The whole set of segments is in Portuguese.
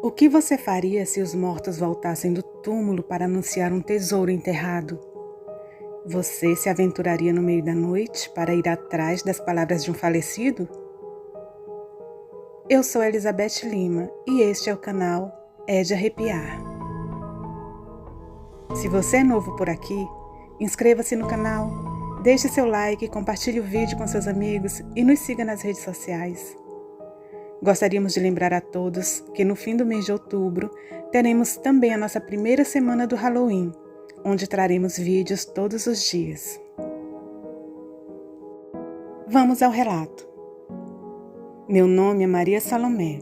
O que você faria se os mortos voltassem do túmulo para anunciar um tesouro enterrado? Você se aventuraria no meio da noite para ir atrás das palavras de um falecido? Eu sou Elizabeth Lima e este é o canal É de Arrepiar. Se você é novo por aqui, inscreva-se no canal, deixe seu like, compartilhe o vídeo com seus amigos e nos siga nas redes sociais. Gostaríamos de lembrar a todos que no fim do mês de outubro teremos também a nossa primeira semana do Halloween, onde traremos vídeos todos os dias. Vamos ao relato. Meu nome é Maria Salomé.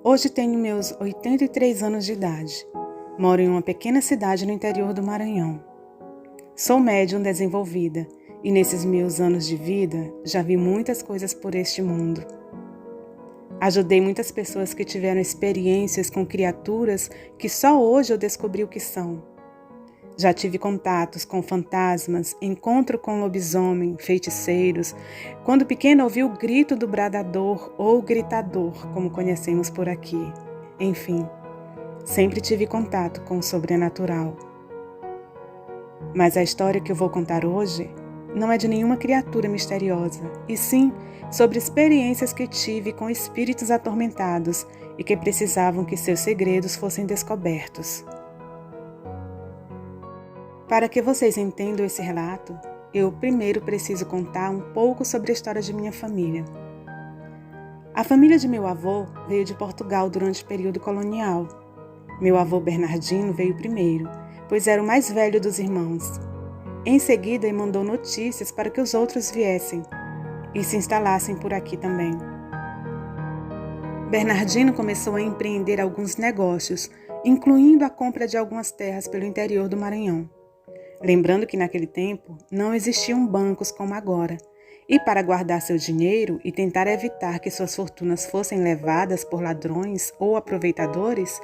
Hoje tenho meus 83 anos de idade. Moro em uma pequena cidade no interior do Maranhão. Sou médium desenvolvida e nesses meus anos de vida já vi muitas coisas por este mundo. Ajudei muitas pessoas que tiveram experiências com criaturas que só hoje eu descobri o que são. Já tive contatos com fantasmas, encontro com lobisomem, feiticeiros. Quando pequena ouvi o grito do bradador ou gritador, como conhecemos por aqui. Enfim, sempre tive contato com o sobrenatural. Mas a história que eu vou contar hoje não é de nenhuma criatura misteriosa, e sim sobre experiências que tive com espíritos atormentados e que precisavam que seus segredos fossem descobertos. Para que vocês entendam esse relato, eu primeiro preciso contar um pouco sobre a história de minha família. A família de meu avô veio de Portugal durante o período colonial. Meu avô Bernardino veio primeiro, pois era o mais velho dos irmãos. Em seguida, ele mandou notícias para que os outros viessem e se instalassem por aqui também. Bernardino começou a empreender alguns negócios, incluindo a compra de algumas terras pelo interior do Maranhão. Lembrando que naquele tempo não existiam bancos como agora, e para guardar seu dinheiro e tentar evitar que suas fortunas fossem levadas por ladrões ou aproveitadores,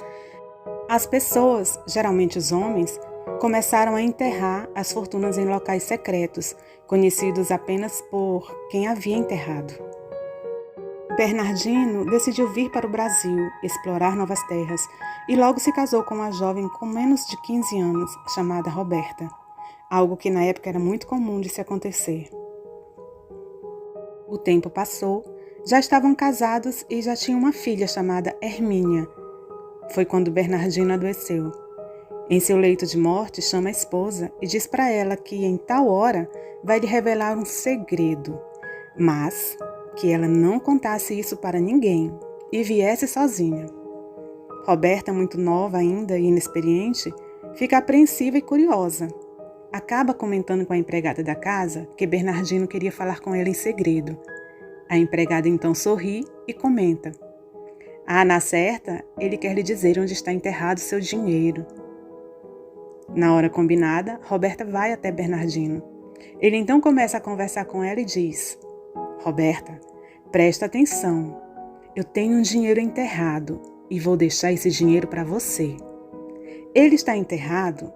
as pessoas, geralmente os homens, começaram a enterrar as fortunas em locais secretos, conhecidos apenas por quem havia enterrado. Bernardino decidiu vir para o Brasil, explorar novas terras, e logo se casou com uma jovem com menos de 15 anos, chamada Roberta, algo que na época era muito comum de se acontecer. O tempo passou, já estavam casados e já tinham uma filha chamada Hermínia. Foi quando Bernardino adoeceu. Em seu leito de morte, chama a esposa e diz para ela que em tal hora vai lhe revelar um segredo, mas que ela não contasse isso para ninguém e viesse sozinha. Roberta, muito nova ainda e inexperiente, fica apreensiva e curiosa. Acaba comentando com a empregada da casa que Bernardino queria falar com ela em segredo. A empregada então sorri e comenta: na certa, ele quer lhe dizer onde está enterrado seu dinheiro. Na hora combinada, Roberta vai até Bernardino. Ele então começa a conversar com ela e diz: Roberta, presta atenção. Eu tenho um dinheiro enterrado e vou deixar esse dinheiro para você. Ele está enterrado?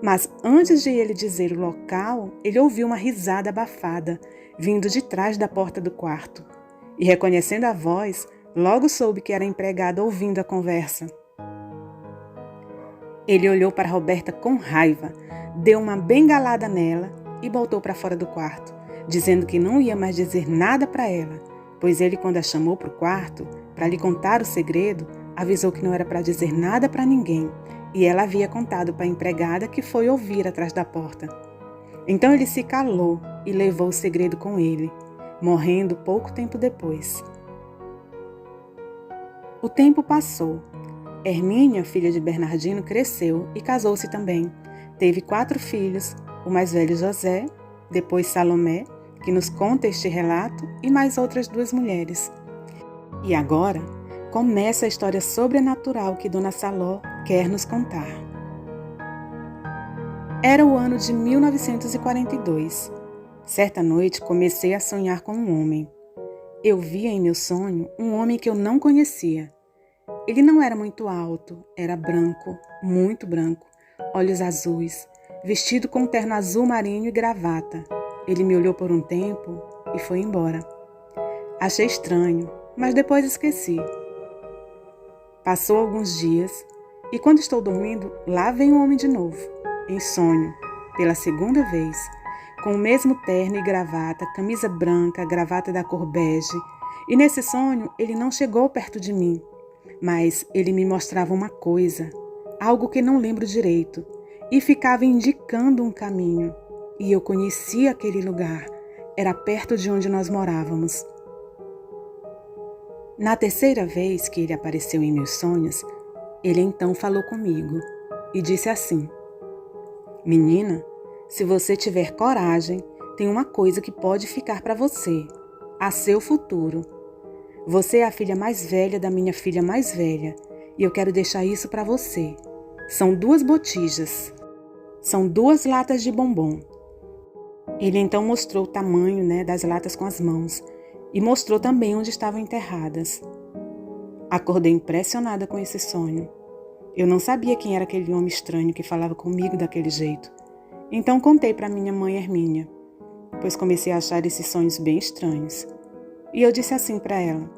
Mas antes de ele dizer o local, ele ouviu uma risada abafada, vindo de trás da porta do quarto. E reconhecendo a voz, logo soube que era a empregada ouvindo a conversa. Ele olhou para Roberta com raiva, deu uma bengalada nela e voltou para fora do quarto, dizendo que não ia mais dizer nada para ela, pois ele, quando a chamou para o quarto, para lhe contar o segredo, avisou que não era para dizer nada para ninguém, e ela havia contado para a empregada que foi ouvir atrás da porta. Então ele se calou e levou o segredo com ele, morrendo pouco tempo depois. O tempo passou. Hermínia, filha de Bernardino, cresceu e casou-se também. Teve 4 filhos, o mais velho José, depois Salomé, que nos conta este relato, e mais outras 2 mulheres. E agora começa a história sobrenatural que Dona Saló quer nos contar. Era o ano de 1942. Certa noite comecei a sonhar com um homem. Eu via em meu sonho um homem que eu não conhecia. Ele não era muito alto, era branco, muito branco, olhos azuis, vestido com um terno azul marinho e gravata. Ele me olhou por um tempo e foi embora. Achei estranho, mas depois esqueci. Passou alguns dias e quando estou dormindo, lá vem o homem de novo, em sonho, pela segunda vez, com o mesmo terno e gravata, camisa branca, gravata da cor bege. E nesse sonho ele não chegou perto de mim, mas ele me mostrava uma coisa, algo que não lembro direito, e ficava indicando um caminho. E eu conhecia aquele lugar, era perto de onde nós morávamos. Na terceira vez que ele apareceu em meus sonhos, ele então falou comigo e disse assim: Menina, se você tiver coragem, tem uma coisa que pode ficar para você, a seu futuro. Você é a filha mais velha da minha filha mais velha e eu quero deixar isso para você. São 2 botijas, são 2 latas de bombom. Ele então mostrou o tamanho, das latas com as mãos e mostrou também onde estavam enterradas. Acordei impressionada com esse sonho. Eu não sabia quem era aquele homem estranho que falava comigo daquele jeito. Então contei para minha mãe Hermínia, pois comecei a achar esses sonhos bem estranhos. E eu disse assim para ela: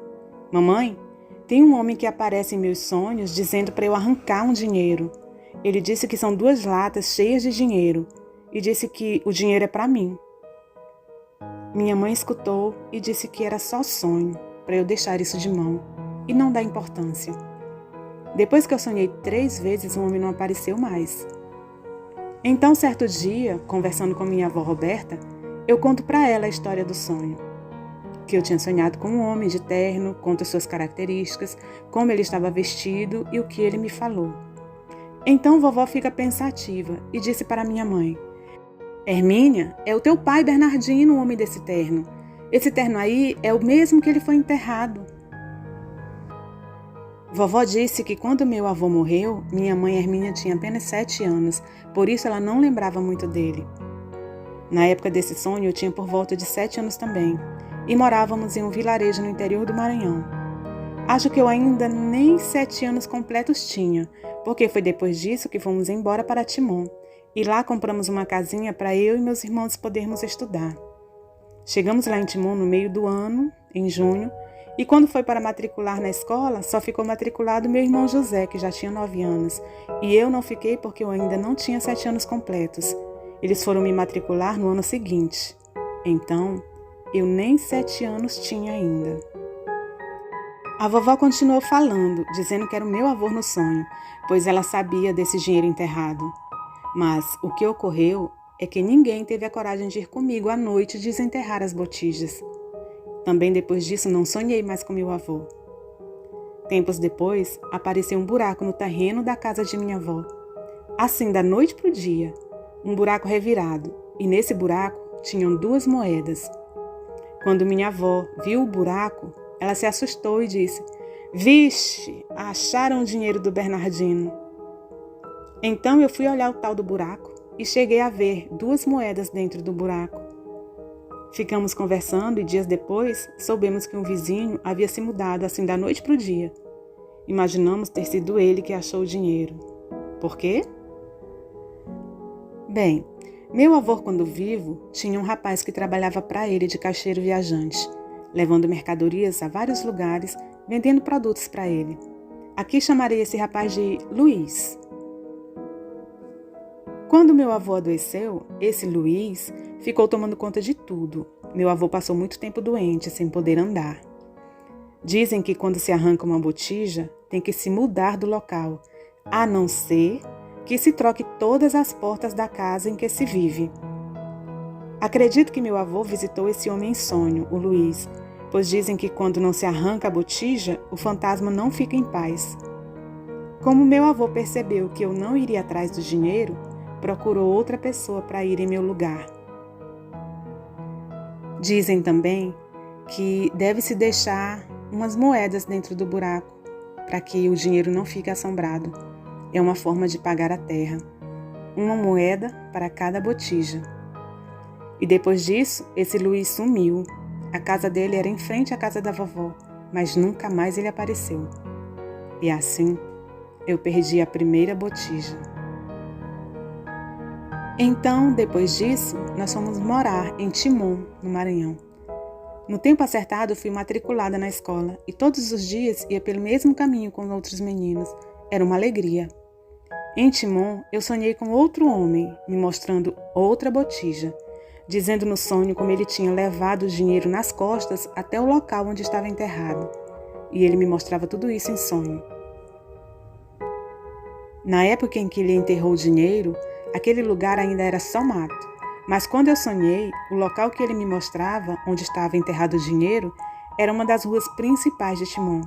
Mamãe, tem um homem que aparece em meus sonhos dizendo para eu arrancar um dinheiro. Ele disse que são 2 latas cheias de dinheiro e disse que o dinheiro é para mim. Minha mãe escutou e disse que era só sonho, para eu deixar isso de mão e não dar importância. Depois que eu sonhei 3 vezes, o homem não apareceu mais. Então, certo dia, conversando com minha avó Roberta, eu conto para ela a história do sonho. Que eu tinha sonhado com um homem de terno, conto suas características, como ele estava vestido e o que ele me falou. Então vovó fica pensativa e disse para minha mãe: Hermínia, é o teu pai Bernardino o homem desse terno. Esse terno aí é o mesmo que ele foi enterrado. Vovó disse que quando meu avô morreu, minha mãe Hermínia tinha apenas 7 anos, por isso ela não lembrava muito dele. Na época desse sonho eu tinha por volta de 7 anos também, e morávamos em um vilarejo no interior do Maranhão. Acho que eu ainda nem 7 anos completos tinha, porque foi depois disso que fomos embora para Timon, e lá compramos uma casinha para eu e meus irmãos podermos estudar. Chegamos lá em Timon no meio do ano, em junho, e quando foi para matricular na escola, só ficou matriculado meu irmão José, que já tinha 9 anos, e eu não fiquei porque eu ainda não tinha 7 anos completos. Eles foram me matricular no ano seguinte. Então, eu nem 7 anos tinha ainda. A vovó continuou falando, dizendo que era o meu avô no sonho, pois ela sabia desse dinheiro enterrado. Mas o que ocorreu é que ninguém teve a coragem de ir comigo à noite desenterrar as botijas. Também depois disso não sonhei mais com meu avô. Tempos depois, apareceu um buraco no terreno da casa de minha avó. Assim, da noite para o dia, um buraco revirado, e nesse buraco tinham 2 moedas. Quando minha avó viu o buraco, ela se assustou e disse: Vixe, acharam o dinheiro do Bernardino. Então eu fui olhar o tal do buraco e cheguei a ver 2 moedas dentro do buraco. Ficamos conversando e dias depois soubemos que um vizinho havia se mudado assim da noite para o dia. Imaginamos ter sido ele que achou o dinheiro. Por quê? Bem, meu avô, quando vivo, tinha um rapaz que trabalhava para ele de caixeiro viajante, levando mercadorias a vários lugares, vendendo produtos para ele. Aqui chamarei esse rapaz de Luiz. Quando meu avô adoeceu, esse Luiz ficou tomando conta de tudo. Meu avô passou muito tempo doente, sem poder andar. Dizem que quando se arranca uma botija, tem que se mudar do local, a não ser que se troque todas as portas da casa em que se vive. Acredito que meu avô visitou esse homem em sonho, o Luiz, pois dizem que quando não se arranca a botija, o fantasma não fica em paz. Como meu avô percebeu que eu não iria atrás do dinheiro, procurou outra pessoa para ir em meu lugar. Dizem também que deve-se deixar umas moedas dentro do buraco, para que o dinheiro não fique assombrado. É uma forma de pagar a terra. Uma moeda para cada botija. E depois disso, esse Luiz sumiu. A casa dele era em frente à casa da vovó, mas nunca mais ele apareceu. E assim, eu perdi a primeira botija. Então, depois disso, nós fomos morar em Timon, no Maranhão. No tempo acertado, fui matriculada na escola e todos os dias ia pelo mesmo caminho com outros meninos. Era uma alegria. Em Timon, eu sonhei com outro homem, me mostrando outra botija, dizendo no sonho como ele tinha levado o dinheiro nas costas até o local onde estava enterrado. E ele me mostrava tudo isso em sonho. Na época em que ele enterrou o dinheiro, aquele lugar ainda era só mato. Mas quando eu sonhei, o local que ele me mostrava, onde estava enterrado o dinheiro, era uma das ruas principais de Timon.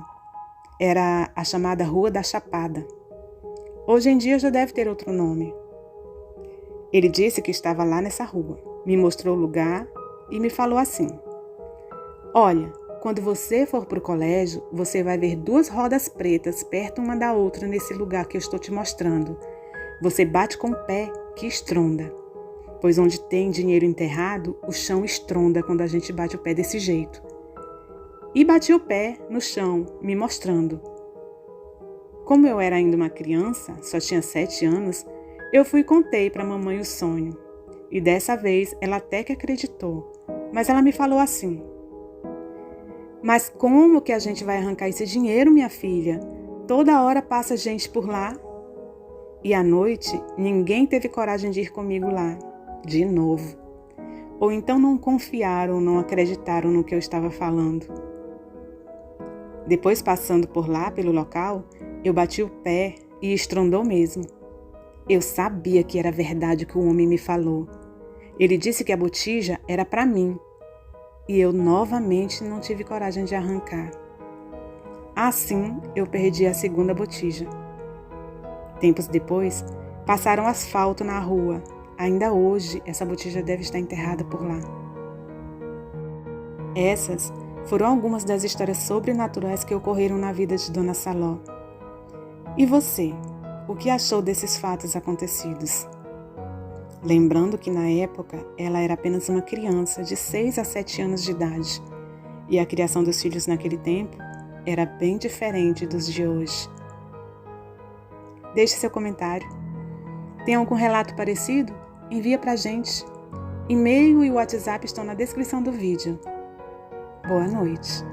Era a chamada Rua da Chapada. Hoje em dia já deve ter outro nome. Ele disse que estava lá nessa rua, me mostrou o lugar e me falou assim: "Olha, quando você for para o colégio, você vai ver 2 rodas pretas perto uma da outra nesse lugar que eu estou te mostrando. Você bate com o pé que estronda. Pois onde tem dinheiro enterrado, o chão estronda quando a gente bate o pé desse jeito." E bati o pé no chão, me mostrando. Como eu era ainda uma criança, só tinha 7 anos, eu fui e contei para a mamãe o sonho. E dessa vez ela até que acreditou, mas ela me falou assim: "Mas como que a gente vai arrancar esse dinheiro, minha filha? Toda hora passa gente por lá." E à noite, ninguém teve coragem de ir comigo lá. De novo. Ou então não confiaram, não acreditaram no que eu estava falando. Depois, passando por lá, pelo local, eu bati o pé e estrondou mesmo. Eu sabia que era verdade o que o homem me falou. Ele disse que a botija era para mim. E eu novamente não tive coragem de arrancar. Assim, eu perdi a segunda botija. Tempos depois, passaram asfalto na rua. Ainda hoje, essa botija deve estar enterrada por lá. Essas foram algumas das histórias sobrenaturais que ocorreram na vida de Dona Saló. E você, o que achou desses fatos acontecidos? Lembrando que na época ela era apenas uma criança de 6 a 7 anos de idade, e a criação dos filhos naquele tempo era bem diferente dos de hoje. Deixe seu comentário. Tem algum relato parecido? Envia pra gente. E-mail e WhatsApp estão na descrição do vídeo. Boa noite.